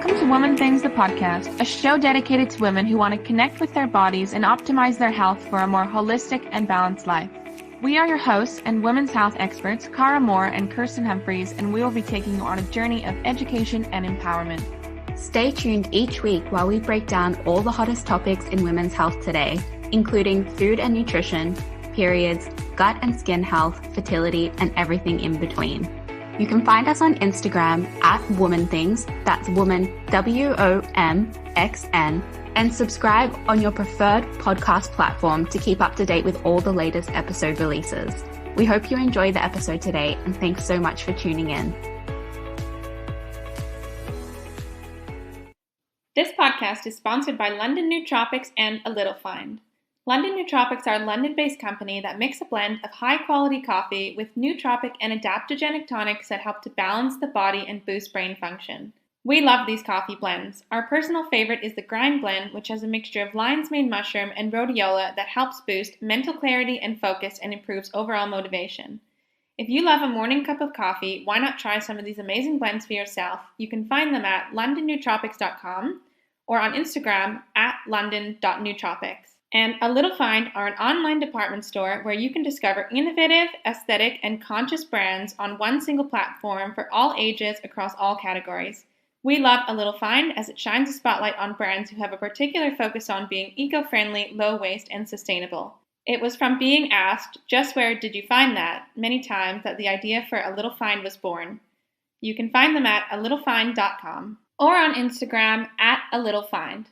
Welcome to WomxnThings, the podcast, a show dedicated to women who want to connect with their bodies and optimize their health for a more holistic and balanced life. We are your hosts and women's health experts, Cara Moore and Kirsten Humphreys, and we will be taking you on a journey of education and empowerment. Stay tuned each week while we break down all the hottest topics in women's health today, including food and nutrition, periods, gut and skin health, fertility, and everything in between. You can find us on Instagram at WomxnThings, that's woman, WOMXN, and subscribe on your preferred podcast platform to keep up to date with all the latest episode releases. We hope you enjoy the episode today, and thanks so much for tuning in. This podcast is sponsored by London Nootropics and A Little Find. London Nootropics are a London-based company that makes a blend of high-quality coffee with nootropic and adaptogenic tonics that help to balance the body and boost brain function. We love these coffee blends. Our personal favorite is the Grind Blend, which has a mixture of lion's mane mushroom and rhodiola that helps boost mental clarity and focus and improves overall motivation. If you love a morning cup of coffee, why not try some of these amazing blends for yourself? You can find them at londonnootropics.com or on Instagram at london.nootropics. And A Little Find are an online department store where you can discover innovative, aesthetic, and conscious brands on one single platform for all ages across all categories. We love A Little Find as it shines a spotlight on brands who have a particular focus on being eco-friendly, low-waste, and sustainable. It was from being asked, just where did you find that, many times that the idea for A Little Find was born. You can find them at alittle.find.com or on Instagram at A Little Find.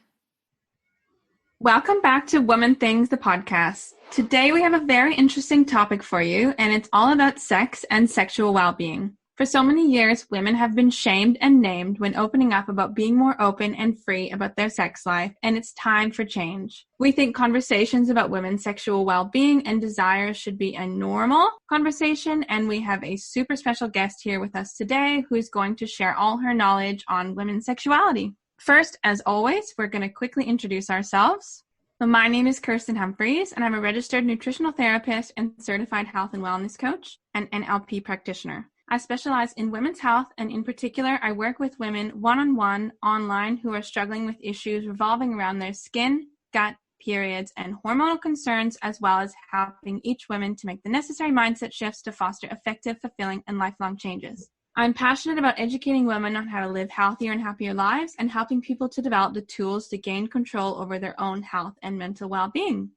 Welcome back to WomxnThings, the podcast. Today we have a very interesting topic for you, and it's all about sex and sexual well-being. For so many years, women have been shamed and named when opening up about being more open and free about their sex life, and it's time for change. We think conversations about women's sexual well-being and desires should be a normal conversation, and we have a super special guest here with us today who's going to share all her knowledge on women's sexuality. First, as always, we're going to quickly introduce ourselves. So my name is Kirsten Humphreys, and I'm a registered nutritional therapist and certified health and wellness coach and NLP practitioner. I specialize in women's health, and in particular, I work with women one-on-one online who are struggling with issues revolving around their skin, gut, periods, and hormonal concerns, as well as helping each woman to make the necessary mindset shifts to foster effective, fulfilling, and lifelong changes. I'm passionate about educating women on how to live healthier and happier lives and helping people to develop the tools to gain control over their own health and mental well-being.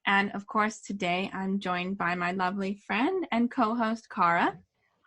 And of course, today I'm joined by my lovely friend and co-host, Cara.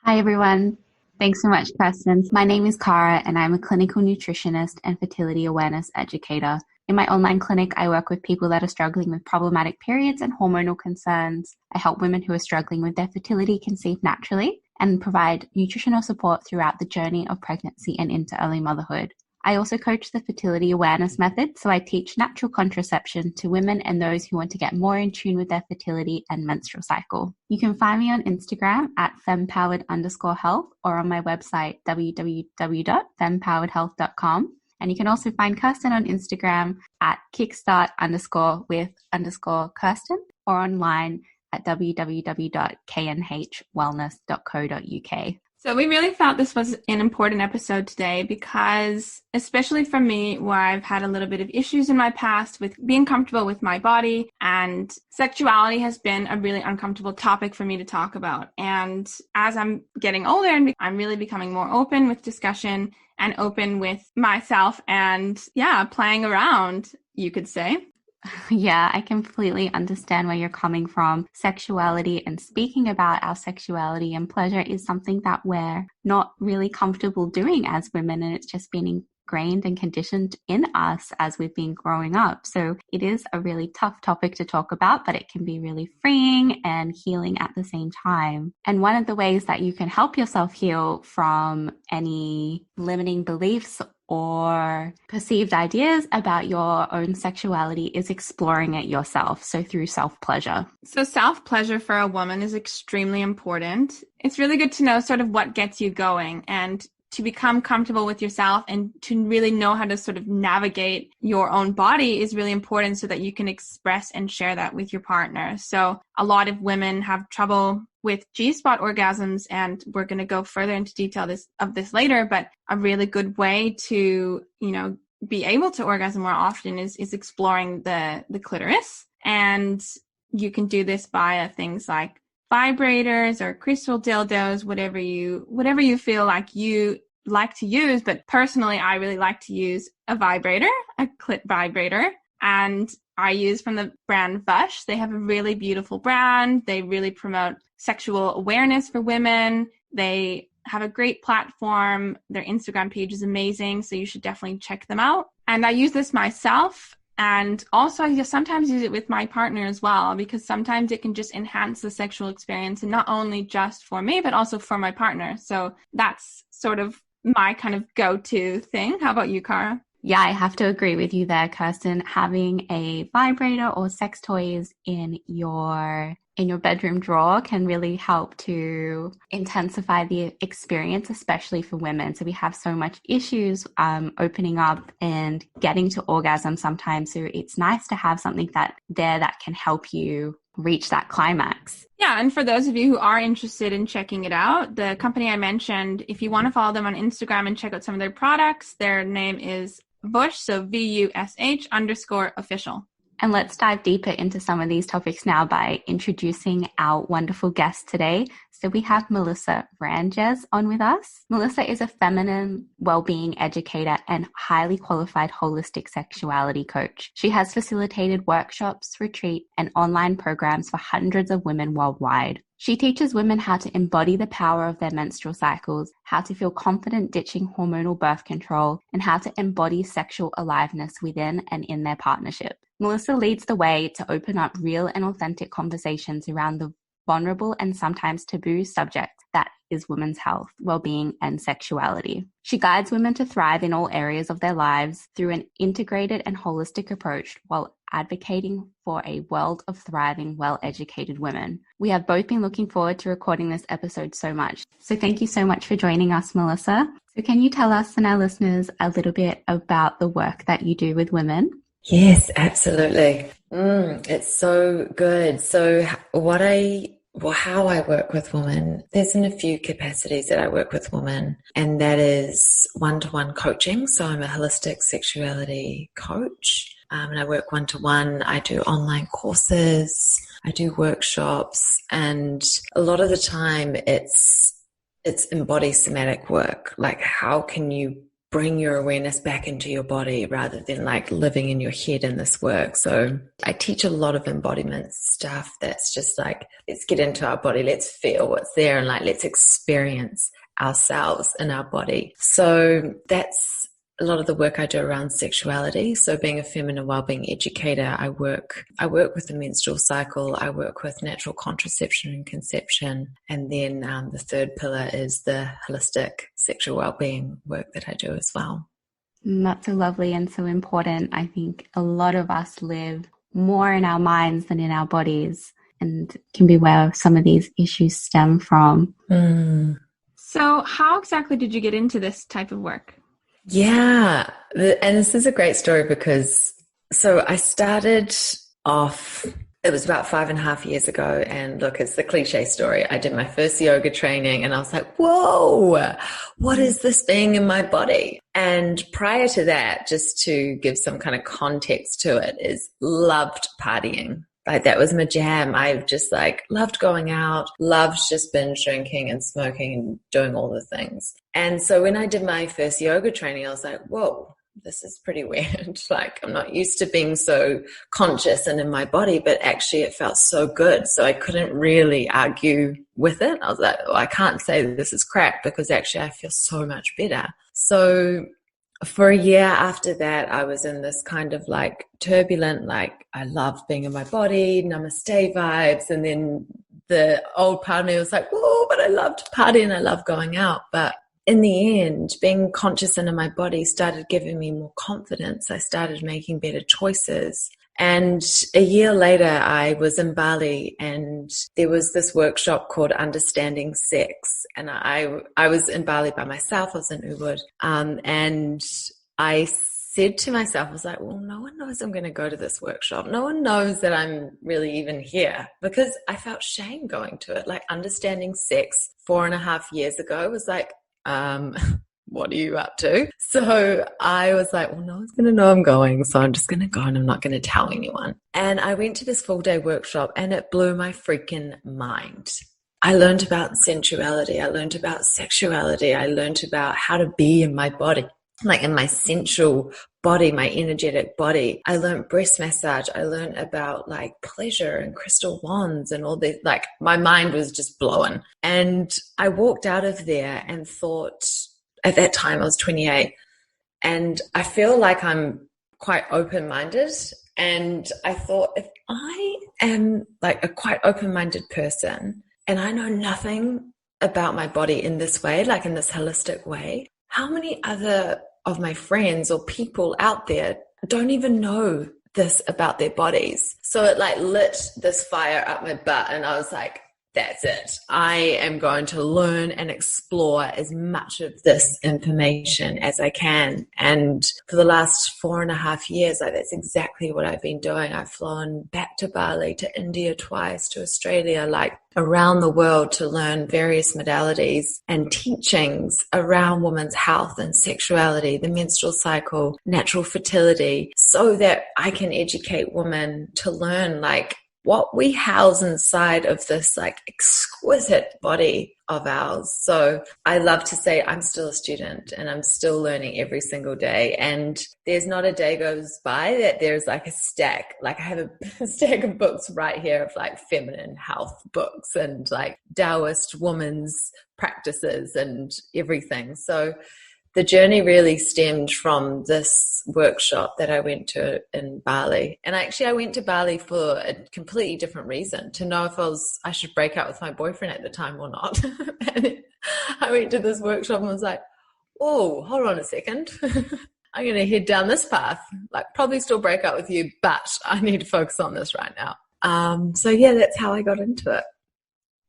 Hi, everyone. Thanks so much, Kirsten. My name is Cara, and I'm a clinical nutritionist and fertility awareness educator. In my online clinic, I work with people that are struggling with problematic periods and hormonal concerns. I help women who are struggling with their fertility conceive naturally and provide nutritional support throughout the journey of pregnancy and into early motherhood. I also coach the fertility awareness method, so I teach natural contraception to women and those who want to get more in tune with their fertility and menstrual cycle. You can find me on Instagram at fempowered_health or on my website www.fempoweredhealth.com. And you can also find Kirsten on Instagram at kickstart_with_Kirsten or online at www.knhwellness.co.uk. So we really felt this was an important episode today because, especially for me, where I've had a little bit of issues in my past with being comfortable with my body, and sexuality has been a really uncomfortable topic for me to talk about. And as I'm getting older, and I'm really becoming more open with discussion and open with myself and, playing around, you could say. Yeah, I completely understand where you're coming from. Sexuality and speaking about our sexuality and pleasure is something that we're not really comfortable doing as women, and it's just been ingrained and conditioned in us as we've been growing up. So it is a really tough topic to talk about, but it can be really freeing and healing at the same time. And one of the ways that you can help yourself heal from any limiting beliefs or perceived ideas about your own sexuality is exploring it yourself. So through self-pleasure. So self-pleasure for a woman is extremely important. It's really good to know sort of what gets you going and to become comfortable with yourself and to really know how to sort of navigate your own body is really important so that you can express and share that with your partner. So a lot of women have trouble with G-spot orgasms, and we're going to go further into detail of this later, but a really good way to, be able to orgasm more often is exploring the clitoris. And you can do this via things like vibrators or crystal dildos, whatever you feel like you like to use. But personally, I really like to use a vibrator, a clit vibrator. And I use from the brand Vush. They have a really beautiful brand. They really promote sexual awareness for women. They have a great platform. Their Instagram page is amazing, so you should definitely check them out. And I use this myself, and also I sometimes use it with my partner as well, because sometimes it can just enhance the sexual experience, and not only just for me, but also for my partner. So that's sort of my kind of go-to thing. How about you, Cara? Yeah, I have to agree with you there, Kirsten. Having a vibrator or sex toys in your bedroom drawer can really help to intensify the experience, especially for women. So we have so much issues opening up and getting to orgasm sometimes. So it's nice to have something that can help you reach that climax. Yeah, and for those of you who are interested in checking it out, the company I mentioned, if you want to follow them on Instagram and check out some of their products, their name is Vush, so VUSH_official. And let's dive deeper into some of these topics now by introducing our wonderful guest today. So we have Melissa Vranjes on with us. Melissa is a feminine well-being educator and highly qualified holistic sexuality coach. She has facilitated workshops, retreat, and online programs for hundreds of women worldwide. She teaches women how to embody the power of their menstrual cycles, how to feel confident ditching hormonal birth control, and how to embody sexual aliveness within and in their partnership. Melissa leads the way to open up real and authentic conversations around the vulnerable and sometimes taboo subject that is women's health, well-being, and sexuality. She guides women to thrive in all areas of their lives through an integrated and holistic approach while advocating for a world of thriving, well-educated women. We have both been looking forward to recording this episode so much. So thank you so much for joining us, Melissa. So can you tell us and our listeners a little bit about the work that you do with women? Yes, absolutely. It's so good. So how I work with women, there's in a few capacities that I work with women, and that is one-to-one coaching. So I'm a holistic sexuality coach, and I work one-to-one. I do online courses, I do workshops, and a lot of the time it's embody somatic work. Like, how can you bring your awareness back into your body rather than like living in your head in this work. So I teach a lot of embodiment stuff that's just like, let's get into our body, let's feel what's there, and like, let's experience ourselves in our body. So that's a lot of the work I do around sexuality. So being a feminine wellbeing educator, I work with the menstrual cycle. I work with natural contraception and conception. And then the third pillar is the holistic sexual wellbeing work that I do as well. That's so lovely and so important. I think a lot of us live more in our minds than in our bodies, and can be where some of these issues stem from. So how exactly did you get into this type of work? Yeah, and this is a great story because, so I started off, it was about 5.5 years ago, and look, it's the cliche story. I did my first yoga training and I was like, whoa, what is this being in my body? And prior to that, just to give some kind of context to it, is loved partying. Like, that was my jam. I just like loved going out, loved just binge drinking and smoking and doing all the things. And so when I did my first yoga training, I was like, whoa, this is pretty weird. Like, I'm not used to being so conscious and in my body, but actually it felt so good. So I couldn't really argue with it. I was like, well, I can't say that this is crap, because actually I feel so much better. So for a year after that, I was in this kind of like turbulent, like, I love being in my body, namaste vibes. And then the old part of me was like, whoa, but I loved partying, I love going out. But in the end, being conscious and in my body started giving me more confidence. I started making better choices. And a year later, I was in Bali, and there was this workshop called Understanding Sex. And I was in Bali by myself. I was in Ubud. And I said to myself, I was like, well, no one knows I'm going to go to this workshop. No one knows that I'm really even here, because I felt shame going to it. Like, understanding sex 4.5 years ago was like, what are you up to? So I was like, well, no one's going to know I'm going, so I'm just going to go and I'm not going to tell anyone. And I went to this full day workshop and it blew my freaking mind. I learned about sensuality. I learned about sexuality. I learned about how to be in my body, like in my sensual body, my energetic body. I learned breast massage. I learned about like pleasure and crystal wands and all this. Like, my mind was just blowing. And I walked out of there and thought, at that time I was 28, and I feel like I'm quite open-minded. And I thought, if I am like a quite open-minded person and I know nothing about my body in this way, like in this holistic way, how many other of my friends or people out there don't even know this about their bodies? So it like lit this fire up my butt, and I was like, that's it. I am going to learn and explore as much of this information as I can. And for the last 4.5 years, like, that's exactly what I've been doing. I've flown back to Bali, to India twice, to Australia, like around the world, to learn various modalities and teachings around women's health and sexuality, the menstrual cycle, natural fertility, so that I can educate women to learn like what we house inside of this like exquisite body of ours. So I love to say I'm still a student and I'm still learning every single day. And there's not a day goes by that there's like a stack. Like, I have a stack of books right here of like feminine health books and like Taoist women's practices and everything. So the journey really stemmed from this workshop that I went to in Bali. And I went to Bali for a completely different reason, to know if I should break up with my boyfriend at the time or not. And I went to this workshop and was like, oh, hold on a second. I'm going to head down this path. Like, probably still break up with you, but I need to focus on this right now. So yeah, that's how I got into it.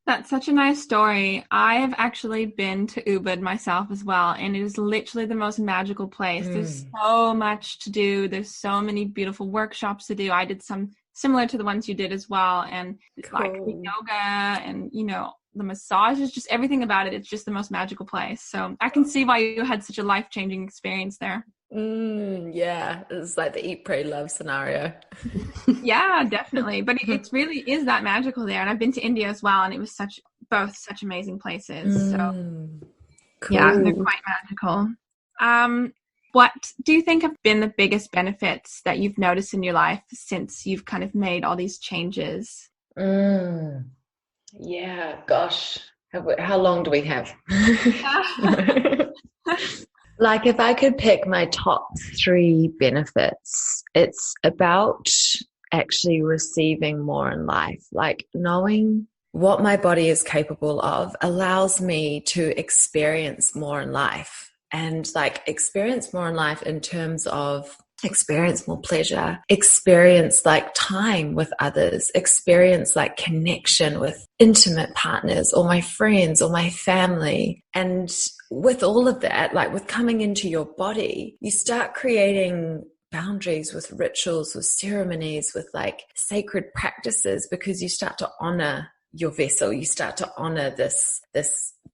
That's such a nice story. I have actually been to Ubud myself as well, and it is literally the most magical place. There's so much to do. There's so many beautiful workshops to do. I did some similar to the ones you did as well, and like the yoga and, you know, the massages, just everything about it. It's just the most magical place. So I can see why you had such a life-changing experience there. Yeah, it's like the eat, pray, love scenario. Yeah, definitely. But it really is that magical there. And I've been to India as well, and it was both such amazing places. So Cool. Yeah, they're quite magical. What do you think have been the biggest benefits that you've noticed in your life since you've kind of made all these changes? Yeah, gosh, how long do we have? Like, if I could pick my top 3 benefits, it's about actually receiving more in life. Like, knowing what my body is capable of allows me to experience more in life, and like experience more in life in terms of experience more pleasure, experience like time with others, experience like connection with intimate partners or my friends or my family. And with all of that, like with coming into your body, you start creating boundaries with rituals, with ceremonies, with like sacred practices, because you start to honor your vessel. You start to honor this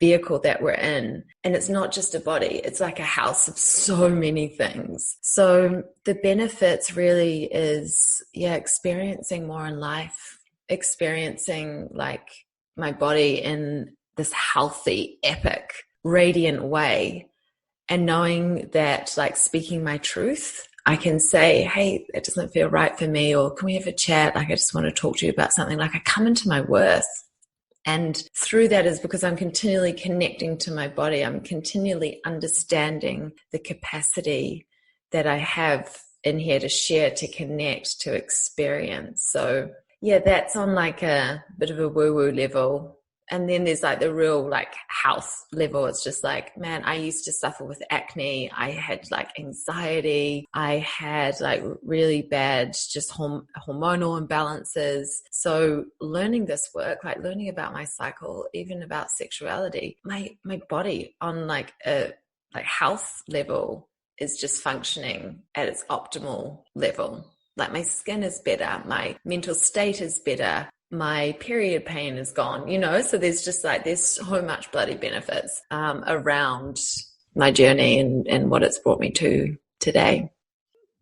vehicle that we're in. And it's not just a body, it's like a house of so many things. So the benefits really is, experiencing more in life, experiencing like my body in this healthy, epic, radiant way, and knowing that like speaking my truth, I can say, hey, it doesn't feel right for me, or can we have a chat? Like, I just want to talk to you about something. Like, I come into my worth. And through that is because I'm continually connecting to my body. I'm continually understanding the capacity that I have in here to share, to connect, to experience. So yeah, that's on like a bit of a woo-woo level. And then there's like the real like health level. It's just like, man, I used to suffer with acne. I had like anxiety. I had like really bad just hormonal imbalances. So learning this work, like learning about my cycle, even about sexuality, my body on like a like health level is just functioning at its optimal level. Like my skin is better, my mental state is better, my period pain is gone, so there's just like, there's so much bloody benefits around my journey and what it's brought me to today.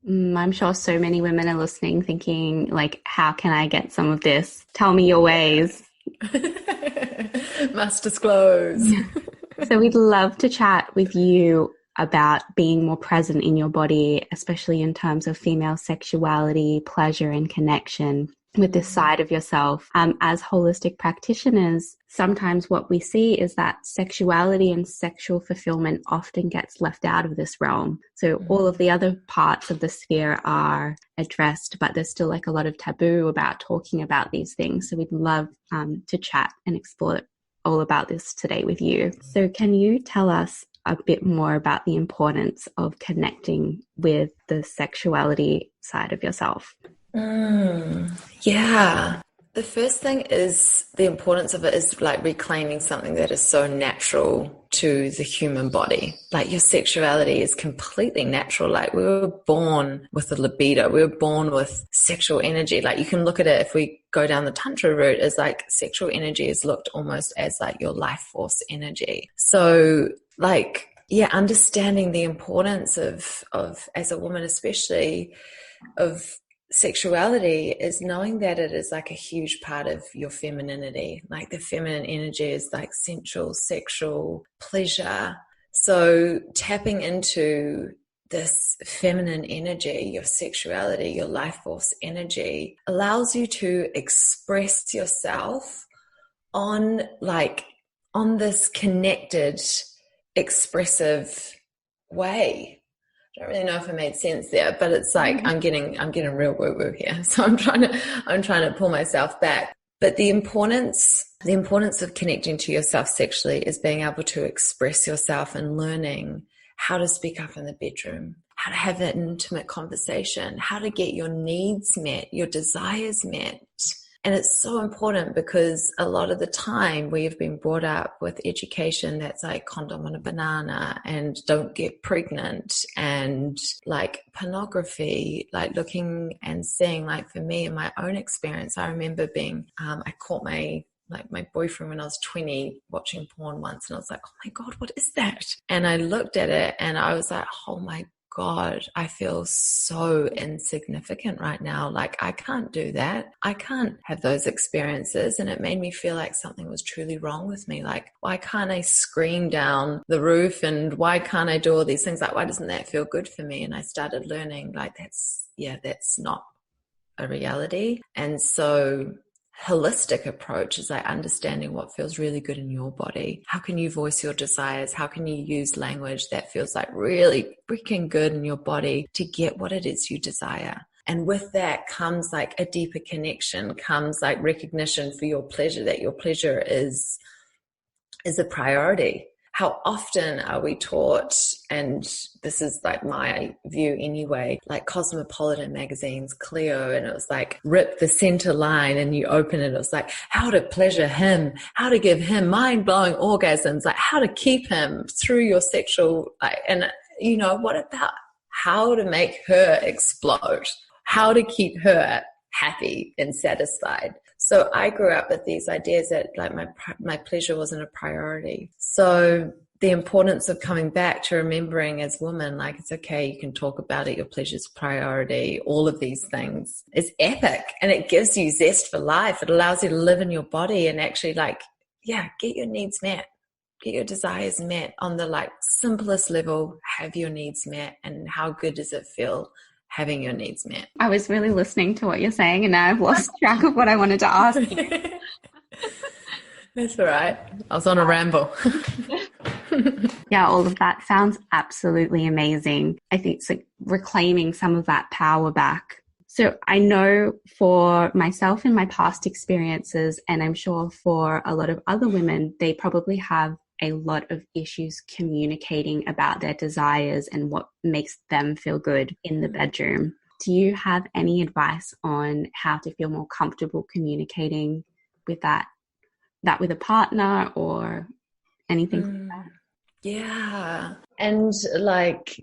I'm sure so many women are listening thinking, like, how can I get some of this? Tell me your ways. Must disclose. So we'd love to chat with you about being more present in your body, especially in terms of female sexuality, pleasure, and connection with this side of yourself. As holistic practitioners, sometimes what we see is that sexuality and sexual fulfillment often gets left out of this realm. So all of the other parts of the sphere are addressed, but there's still like a lot of taboo about talking about these things. So we'd love to chat and explore all about this today with you. So can you tell us a bit more about the importance of connecting with the sexuality side of yourself? Yeah. The first thing is the importance of it is like reclaiming something that is so natural to the human body. Like your sexuality is completely natural. Like we were born with a libido. We were born with sexual energy. Like you can look at it, if we go down the tantra route, as like sexual energy is looked almost as like your life force energy. So like, yeah, understanding the importance of as a woman especially, of sexuality is knowing that it is like a huge part of your femininity. Like the feminine energy is like sensual, sexual pleasure. So tapping into this feminine energy, your sexuality, your life force energy allows you to express yourself on this connected, expressive way. I don't really know if it made sense there, but it's like I'm getting real woo-woo here. So I'm trying to pull myself back. But the importance of connecting to yourself sexually is being able to express yourself and learning how to speak up in the bedroom, how to have that intimate conversation, how to get your needs met, your desires met. And it's so important because a lot of the time we have been brought up with education that's like condom on a banana and don't get pregnant and like pornography, like looking and seeing. Like for me in my own experience, I remember I caught my boyfriend when I was 20 watching porn once, and I was like, oh my God, what is that? And I looked at it and I was like, oh my God, I feel so insignificant right now. Like I can't do that. I can't have those experiences. And it made me feel like something was truly wrong with me. Like, why can't I scream down the roof? And why can't I do all these things? Like, why doesn't that feel good for me? And I started learning like, that's not a reality. And so holistic approach is like understanding what feels really good in your body. How can you voice your desires? How can you use language that feels like really freaking good in your body to get what it is you desire? And with that comes like a deeper connection, comes like recognition for your pleasure, that your pleasure is a priority. How often are we taught, and this is like my view anyway, like Cosmopolitan magazine's Cleo, and it was like rip the center line and you open it, it was like how to pleasure him, how to give him mind-blowing orgasms, like how to keep him through your sexual, and what about how to make her explode, how to keep her happy and satisfied. So I grew up with these ideas that like my pleasure wasn't a priority. So the importance of coming back to remembering as women, like it's okay, you can talk about it, your pleasure's priority, all of these things is epic, and it gives you zest for life. It allows you to live in your body and actually get your needs met, get your desires met on the like simplest level, have your needs met. And how good does it feel having your needs met? I was really listening to what you're saying and now I've lost track of what I wanted to ask you. That's all right. I was on a ramble. Yeah, all of that sounds absolutely amazing. I think it's like reclaiming some of that power back. So I know for myself in my past experiences, and I'm sure for a lot of other women, they probably have a lot of issues communicating about their desires and what makes them feel good in the bedroom. Do you have any advice on how to feel more comfortable communicating with that with a partner or anything like that? Yeah. And like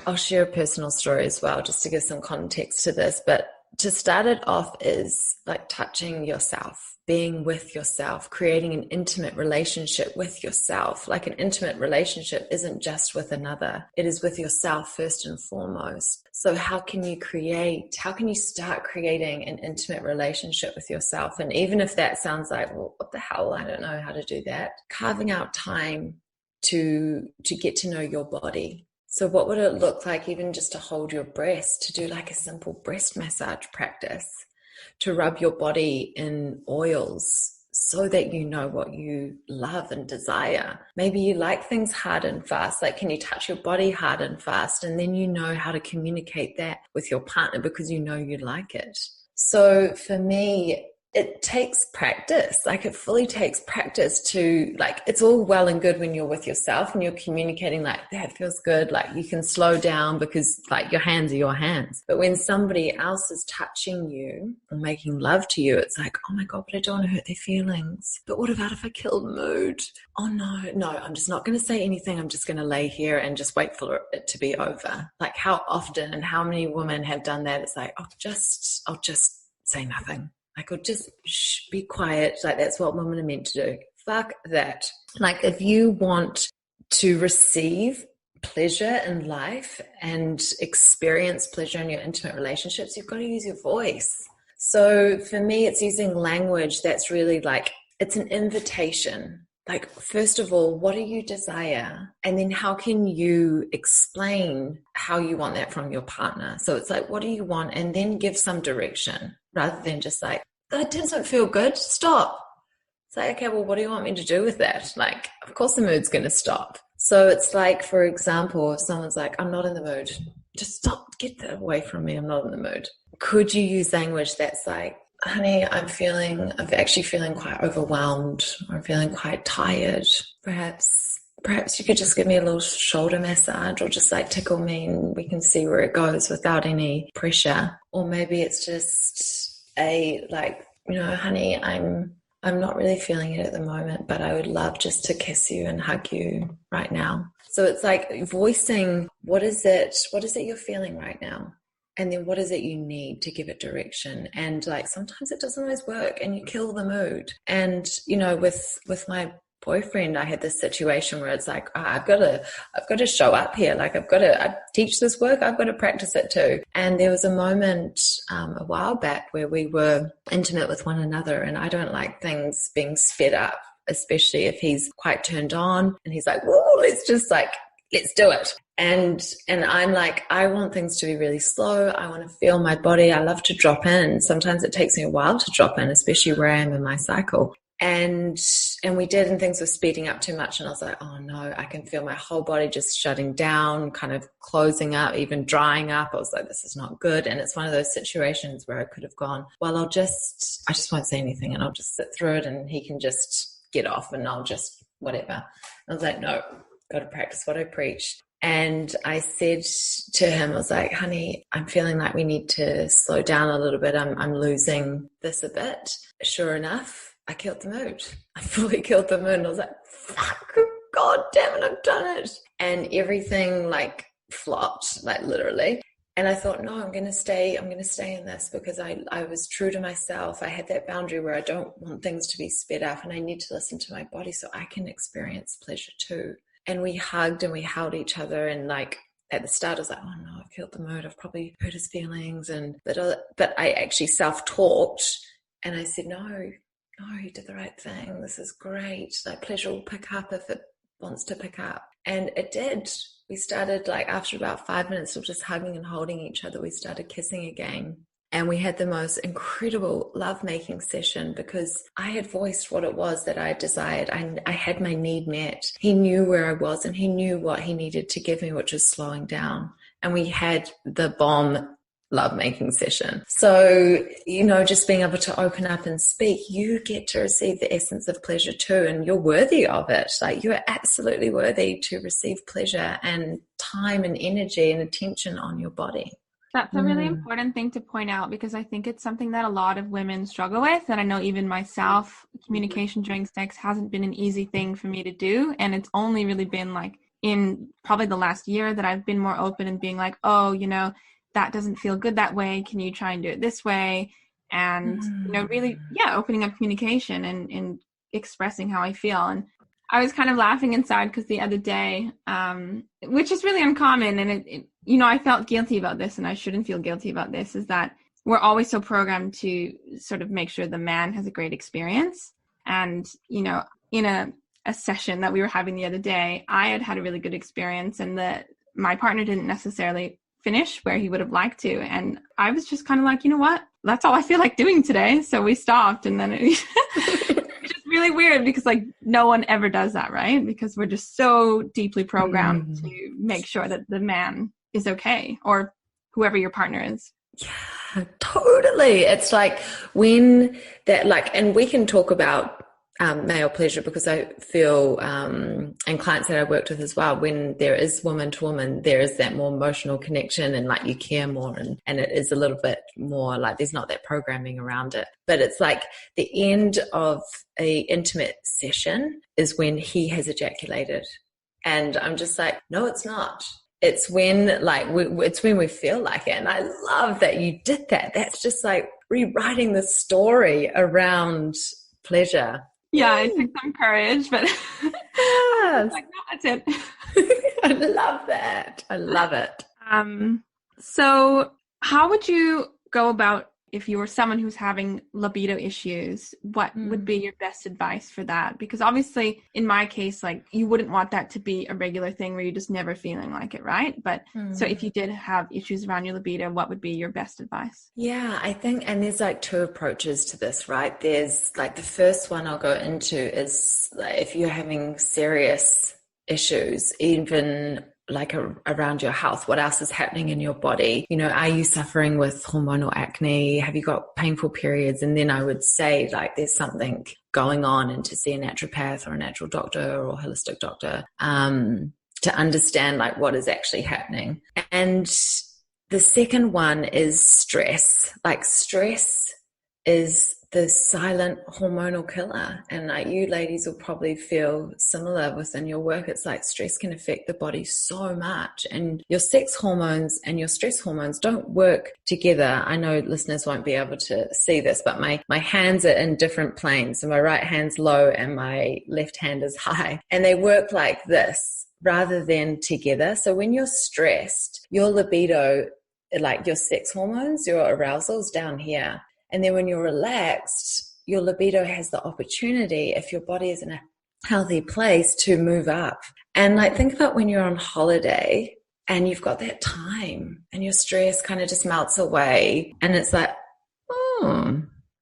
I'll share a personal story as well, just to give some context to this. But to start it off is like touching yourself, being with yourself, creating an intimate relationship with yourself. Like an intimate relationship isn't just with another, it is with yourself first and foremost. So how can you start creating an intimate relationship with yourself? And even if that sounds like, well, what the hell? I don't know how to do that. Carving out time to get to know your body. So what would it look like even just to hold your breast, to do like a simple breast massage practice, to rub your body in oils so that you know what you love and desire. Maybe you like things hard and fast. Like, can you touch your body hard and fast? And then you know how to communicate that with your partner because you know you like it. So for me, it takes practice. Like, it fully takes practice to, like, it's all well and good when you're with yourself and you're communicating like, that feels good. Like, you can slow down because like your hands are your hands. But when somebody else is touching you or making love to you, it's like, oh my God, but I don't want to hurt their feelings. But what about if I kill the mood? Oh no, I'm just not going to say anything. I'm just going to lay here and just wait for it to be over. Like, how often and how many women have done that? It's like, I'll just say nothing. Like, or just be quiet. Like, that's what women are meant to do. Fuck that. Like, if you want to receive pleasure in life and experience pleasure in your intimate relationships, you've got to use your voice. So for me, it's using language that's really like, it's an invitation. Like, first of all, what do you desire? And then how can you explain how you want that from your partner? So it's like, what do you want? And then give some direction rather than just like, that doesn't feel good. Stop. It's like, okay, well, what do you want me to do with that? Like, of course the mood's going to stop. So it's like, for example, if someone's like, I'm not in the mood, just stop, get that away from me. I'm not in the mood. Could you use language that's like, honey, I'm actually feeling quite overwhelmed. I'm feeling quite tired. Perhaps you could just give me a little shoulder massage or just like tickle me and we can see where it goes without any pressure. Or maybe it's just honey, I'm not really feeling it at the moment, but I would love just to kiss you and hug you right now. So it's like voicing, what is it you're feeling right now? And then what is it you need to give it direction? And like, sometimes it doesn't always work and you kill the mood. And, with my boyfriend, I had this situation where it's like, I've got to show up here. Like, I teach this work. I've got to practice it too. And there was a moment a while back where we were intimate with one another, and I don't like things being sped up, especially if he's quite turned on and he's like, whoa, let's do it. And I'm like, I want things to be really slow. I want to feel my body. I love to drop in. Sometimes it takes me a while to drop in, especially where I am in my cycle. And we did, and things were speeding up too much. And I was like, oh no, I can feel my whole body just shutting down, kind of closing up, even drying up. I was like, this is not good. And it's one of those situations where I could have gone, well, I just won't say anything and I'll just sit through it and he can just get off and I'll just whatever. I was like, no, got to practice what I preach. And I said to him, I was like, honey, I'm feeling like we need to slow down a little bit. I'm losing this a bit. Sure enough, I killed the mood. I fully killed the mood. And I was like, fuck, God damn it, I've done it. And everything like flopped, like literally. And I thought, no, I'm going to stay in this because I was true to myself. I had that boundary where I don't want things to be sped up and I need to listen to my body so I can experience pleasure too. And we hugged and we held each other, and like at the start I was like, oh no, I've killed the mood. I've probably hurt his feelings. But I actually self-talked and I said, no, you did the right thing. This is great. Like, pleasure will pick up if it wants to pick up. And it did. We started, like, after about 5 minutes of just hugging and holding each other, we started kissing again. And we had the most incredible lovemaking session because I had voiced what it was that I desired. I had my need met. He knew where I was and he knew what he needed to give me, which was slowing down. And we had the bomb lovemaking session. So, just being able to open up and speak, you get to receive the essence of pleasure too, and you're worthy of it. Like, you're absolutely worthy to receive pleasure and time and energy and attention on your body. That's a really important thing to point out because I think it's something that a lot of women struggle with. And I know even myself, communication during sex hasn't been an easy thing for me to do. And it's only really been like in probably the last year that I've been more open and being like, oh, that doesn't feel good that way. Can you try and do it this way? And, really, opening up communication and expressing how I feel. And I was kind of laughing inside because the other day, which is really uncommon, and I felt guilty about this, and I shouldn't feel guilty about this, is that we're always so programmed to sort of make sure the man has a great experience. And, in a session that we were having the other day, I had a really good experience, and my partner didn't necessarily finish where he would have liked to. And I was just kind of like, you know what? That's all I feel like doing today. So we stopped, and then it's just really weird because like no one ever does that, right? Because we're just so deeply programmed to make sure that the man is okay, or whoever your partner is. Yeah, totally. It's like when that, like, and we can talk about male pleasure, because I feel, and clients that I worked with as well, when there is woman to woman, there is that more emotional connection, and like you care more, and it is a little bit more like there's not that programming around it. But it's like the end of a intimate session is when he has ejaculated, and I'm just like, no, it's not. It's when it's when we feel like it. And I love that you did that. That's just like rewriting the story around pleasure. Yeah, it took some courage, but yes. like, no, that's it. I love that. I love it. So how would you go about, if you were someone who's having libido issues, what would be your best advice for that? Because obviously in my case, like you wouldn't want that to be a regular thing where you're just never feeling like it, right? But so if you did have issues around your libido, what would be your best advice? Yeah, I think, and there's like two approaches to this, right? There's like the first one I'll go into is like if you're having serious issues, even like around your health, what else is happening in your body? Are you suffering with hormonal acne? Have you got painful periods? And then I would say like there's something going on, and to see a naturopath or a natural doctor or a holistic doctor to understand like what is actually happening. And the second one is stress. Like stress is the silent hormonal killer. And like you ladies will probably feel similar within your work. It's like stress can affect the body so much, and your sex hormones and your stress hormones don't work together. I know listeners won't be able to see this, but my hands are in different planes. So my right hand's low and my left hand is high, and they work like this rather than together. So when you're stressed, your libido, like your sex hormones, your arousal is down here. And then when you're relaxed, your libido has the opportunity, if your body is in a healthy place, to move up. And like think about when you're on holiday and you've got that time and your stress kind of just melts away, and it's like,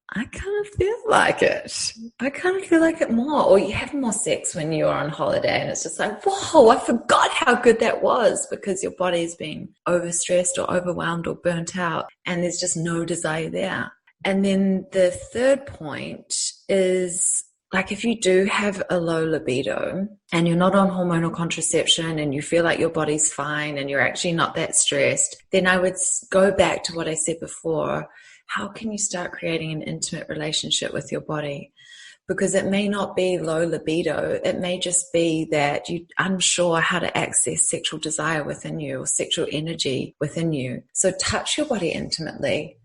I kind of feel like it. I kind of feel like it more. Or you have more sex when you're on holiday, and it's just like, whoa, I forgot how good that was, because your body's been overstressed or overwhelmed or burnt out, and there's just no desire there. And then the third point is like if you do have a low libido and you're not on hormonal contraception and you feel like your body's fine and you're actually not that stressed, then I would go back to what I said before. How can you start creating an intimate relationship with your body? Because it may not be low libido. It may just be that you're unsure how to access sexual desire within you or sexual energy within you. So touch your body intimately.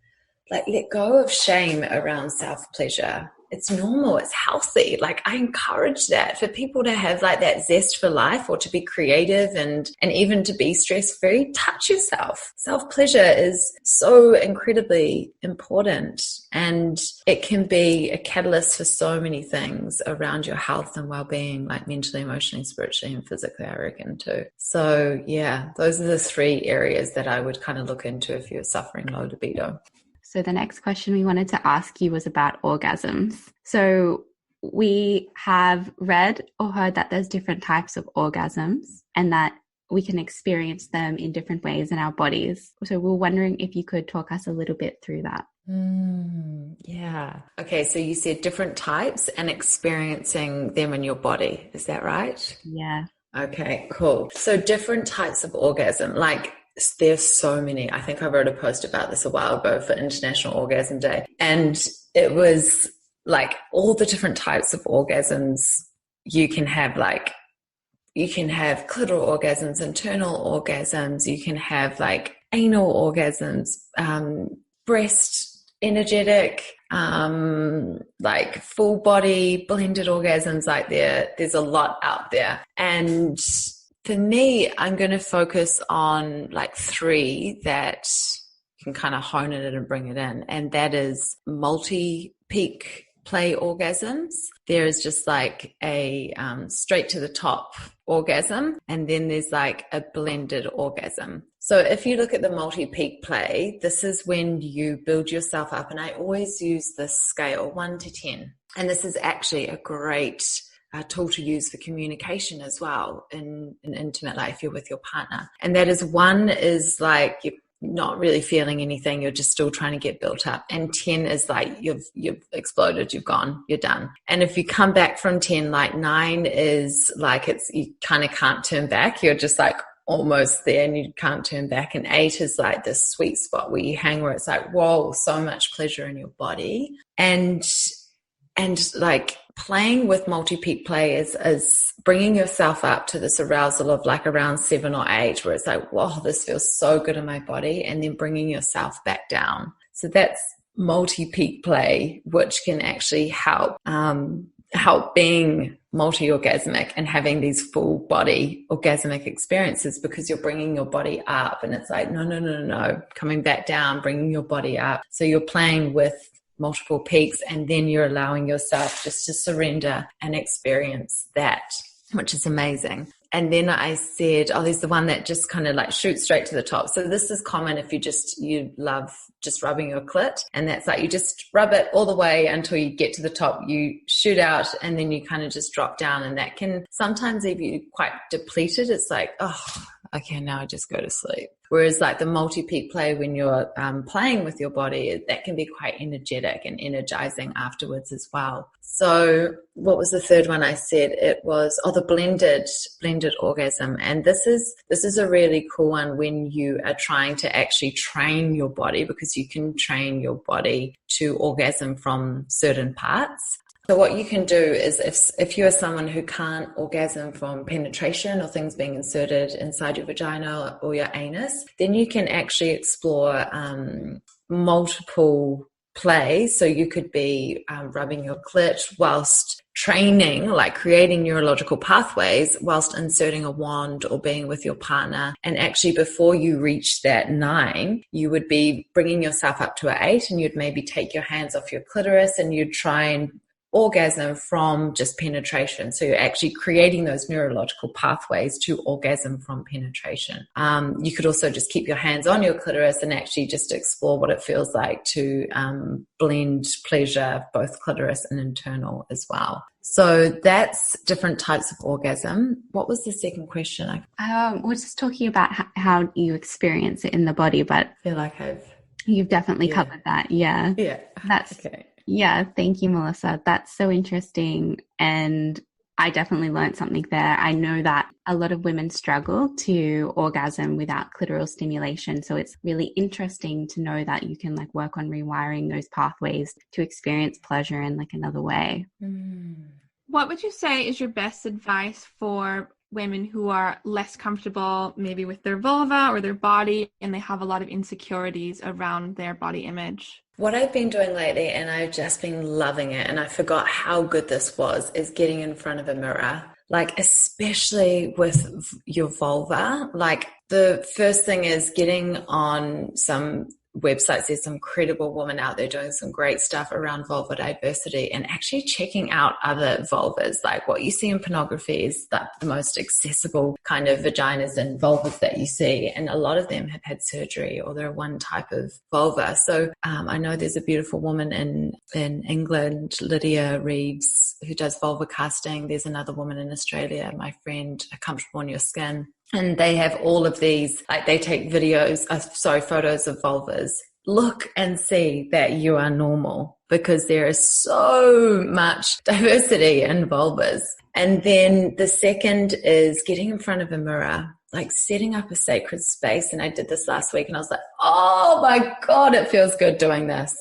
Like let go of shame around self-pleasure. It's normal. It's healthy. Like I encourage that for people to have like that zest for life, or to be creative and even to be stress-free. Touch yourself. Self-pleasure is so incredibly important, and it can be a catalyst for so many things around your health and well-being, like mentally, emotionally, spiritually, and physically, I reckon too. So yeah, those are the three areas that I would kind of look into if you're suffering low libido. So the next question we wanted to ask you was about orgasms. So we have read or heard that there's different types of orgasms and that we can experience them in different ways in our bodies. So we're wondering if you could talk us a little bit through that. Yeah. Okay, so you said different types and experiencing them in your body. Is that right? Yeah. Okay, cool. So different types of orgasm, like there's so many. I think I wrote a post about this a while ago for International Orgasm Day. And it was like all the different types of orgasms you can have, like you can have clitoral orgasms, internal orgasms, you can have like anal orgasms, breast energetic, like full body blended orgasms. Like there's a lot out there. And for me, I'm going to focus on like 3 that you can kind of hone it in and bring it in. And that is multi-peak play orgasms. There is just like a straight to the top orgasm, and then there's like a blended orgasm. So if you look at the multi-peak play, this is when you build yourself up, and I always use this scale 1 to 10, and this is actually a great tool to use for communication as well in an intimate life, you're with your partner. And that is 1 is like you're not really feeling anything, you're just still trying to get built up, and 10 is like you've exploded, you've gone, you're done. And if you come back from 10, like 9 is like you kind of can't turn back, you're just like almost there and you can't turn back. And 8 is like this sweet spot where you hang, where it's like, whoa, so much pleasure in your body. And like playing with multi-peak play is bringing yourself up to this arousal of like around 7 or 8, where it's like, whoa, this feels so good in my body, and then bringing yourself back down. So that's multi-peak play, which can actually help being multi-orgasmic and having these full body orgasmic experiences, because you're bringing your body up, and it's like, no, coming back down, bringing your body up. So you're playing with multiple peaks, and then you're allowing yourself just to surrender and experience that, which is amazing. And then I said, there's the one that just kind of like shoots straight to the top. So this is common if you love just rubbing your clit, and that's like you just rub it all the way until you get to the top, you shoot out, and then you kind of just drop down. And that can sometimes, if you're quite depleted, it's like, okay, now I just go to sleep. Whereas like the multi-peak play, when you're playing with your body, that can be quite energetic and energizing afterwards as well. So what was the third one I said? It was, the blended orgasm. And this is a really cool one when you are trying to actually train your body, because you can train your body to orgasm from certain parts. So what you can do is if you are someone who can't orgasm from penetration or things being inserted inside your vagina or your anus, then you can actually explore multiple play. So you could be rubbing your clit whilst training, like creating neurological pathways whilst inserting a wand or being with your partner. And actually before you reach that 9, you would be bringing yourself up to an 8, and you'd maybe take your hands off your clitoris and you'd try and orgasm from just penetration. So you're actually creating those neurological pathways to orgasm from penetration. You could also just keep your hands on your clitoris and actually just explore what it feels like to blend pleasure, both clitoris and internal as well. So that's different types of orgasm. What was the second question? We're just talking about how you experience it in the body, but I feel like you've definitely covered that. Yeah. Yeah. That's okay. Yeah, thank you, Melissa. That's so interesting. And I definitely learned something there. I know that a lot of women struggle to orgasm without clitoral stimulation. So it's really interesting to know that you can like work on rewiring those pathways to experience pleasure in like another way. What would you say is your best advice for women who are less comfortable maybe with their vulva or their body, and they have a lot of insecurities around their body image? What I've been doing lately, and I've just been loving it, and I forgot how good this was, is getting in front of a mirror. Like, especially with your vulva, like the first thing is getting on some websites. There's some credible women out there doing some great stuff around vulva diversity, and actually checking out other vulvas. Like what you see in pornography is the most accessible kind of vaginas and vulvas that you see, and a lot of them have had surgery or they're one type of vulva. So I know there's a beautiful woman in England, Lydia Reeves, who does vulva casting. There's another woman in Australia, my friend, Comfortable in Your Skin. And they have all of these, like they take photos of vulvas. Look and see that you are normal, because there is so much diversity in vulvas. And then the second is getting in front of a mirror, like setting up a sacred space. And I did this last week and I was like, oh my God, it feels good doing this.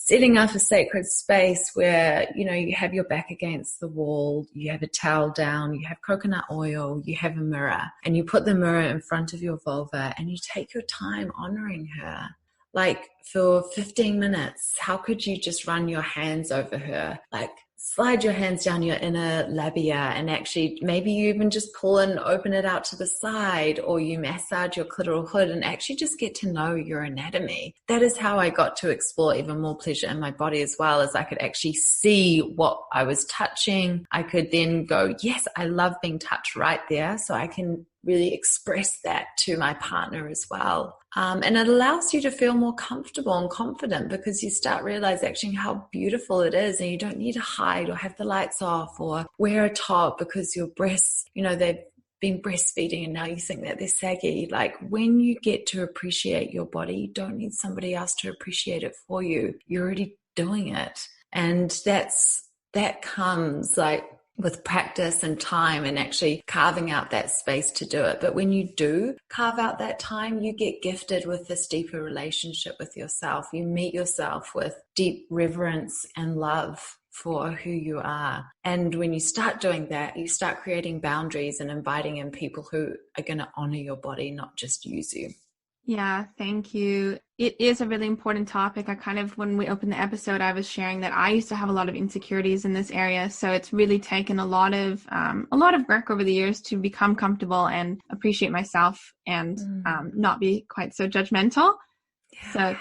setting up a sacred space where, you know, you have your back against the wall, you have a towel down, you have coconut oil, you have a mirror, and you put the mirror in front of your vulva and you take your time honoring her. Like for 15 minutes, how could you just run your hands over her? Like slide your hands down your inner labia and actually maybe you even just pull and open it out to the side, or you massage your clitoral hood and actually just get to know your anatomy. That is how I got to explore even more pleasure in my body, as well as I could actually see what I was touching. I could then go, yes, I love being touched right there. So I can really express that to my partner as well. And it allows you to feel more comfortable and confident because you start realizing actually how beautiful it is, and you don't need to hide or have the lights off or wear a top because your breasts, you know, they've been breastfeeding and now you think that they're saggy. Like when you get to appreciate your body, you don't need somebody else to appreciate it for you. You're already doing it. And that comes like with practice and time and actually carving out that space to do it. But when you do carve out that time, you get gifted with this deeper relationship with yourself. You meet yourself with deep reverence and love for who you are. And when you start doing that, you start creating boundaries and inviting in people who are going to honor your body, not just use you. Yeah, thank you. It is a really important topic. When we opened the episode, I was sharing that I used to have a lot of insecurities in this area. So it's really taken a lot of work over the years to become comfortable and appreciate myself and not be quite so judgmental. Yeah. So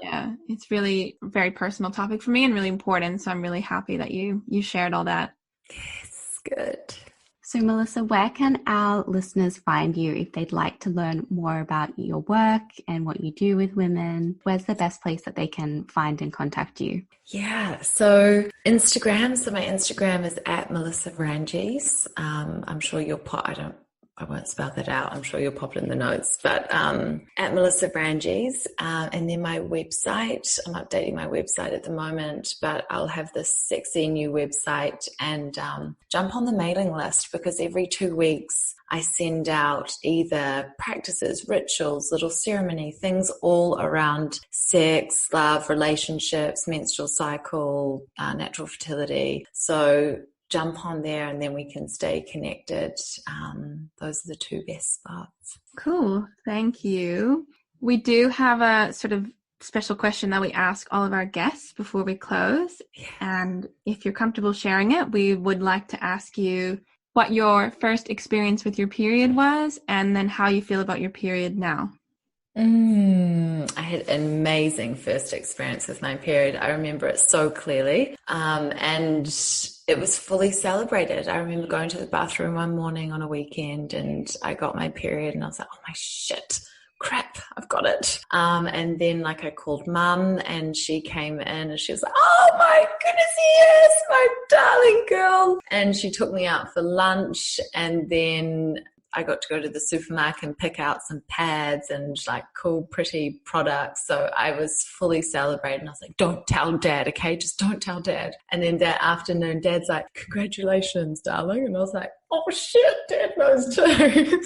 yeah, it's really a very personal topic for me and really important. So I'm really happy that you shared all that. Yes, good. So Melissa, where can our listeners find you if they'd like to learn more about your work and what you do with women? Where's the best place that they can find and contact you? Yeah, so Instagram. So my Instagram is at Melissa Vranjes. I'm sure I won't spell that out. I'm sure you'll pop it in the notes, but at Melissa Vranjes. And then my website, I'm updating my website at the moment, but I'll have this sexy new website and jump on the mailing list because every 2 weeks I send out either practices, rituals, little ceremony, things all around sex, love, relationships, menstrual cycle, natural fertility. So jump on there and then we can stay connected. Those are the 2 best spots. Cool. Thank you. We do have a sort of special question that we ask all of our guests before we close. Yeah. And if you're comfortable sharing it, we would like to ask you what your first experience with your period was and then how you feel about your period now. I had an amazing first experience with my period. I remember it so clearly. And it was fully celebrated. I remember going to the bathroom one morning on a weekend and I got my period and I was like, oh my shit, crap, I've got it. And then like I called mum and she came in and she was like, oh my goodness, yes, my darling girl. And she took me out for lunch and then I got to go to the supermarket and pick out some pads and like cool, pretty products. So I was fully celebrated. And I was like, don't tell Dad, okay? Just don't tell Dad. And then that afternoon, Dad's like, congratulations, darling. And I was like, oh shit, Dad knows too.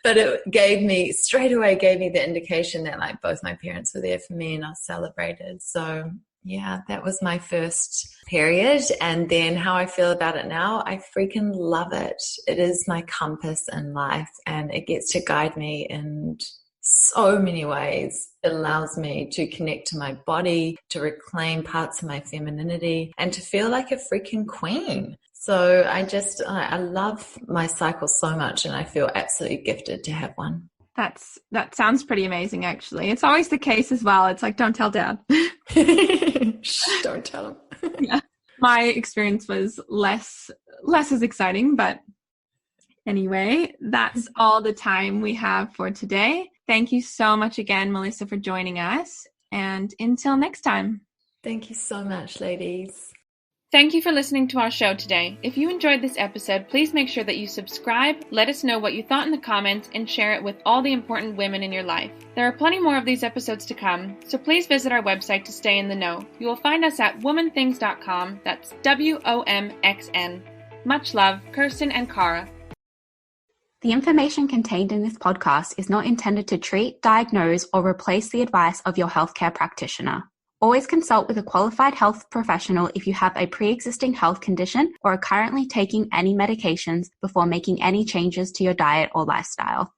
But it straight away gave me the indication that like both my parents were there for me and I was celebrated. So yeah, that was my first period. And then how I feel about it now, I freaking love it. It is my compass in life and it gets to guide me in so many ways. It allows me to connect to my body, to reclaim parts of my femininity and to feel like a freaking queen. So I love my cycle so much and I feel absolutely gifted to have one. That sounds pretty amazing, actually. It's always the case as well. It's like, don't tell Dad. Shh, don't tell him. Yeah. My experience was less as exciting, but anyway, that's all the time we have for today. Thank you so much again, Melissa, for joining us. And until next time. Thank you so much, ladies. Thank you for listening to our show today. If you enjoyed this episode, please make sure that you subscribe, let us know what you thought in the comments, and share it with all the important women in your life. There are plenty more of these episodes to come, so please visit our website to stay in the know. You will find us at WomxnThings.com. That's WOMXN. Much love, Kirsten and Cara. The information contained in this podcast is not intended to treat, diagnose, or replace the advice of your healthcare practitioner. Always consult with a qualified health professional if you have a pre-existing health condition or are currently taking any medications before making any changes to your diet or lifestyle.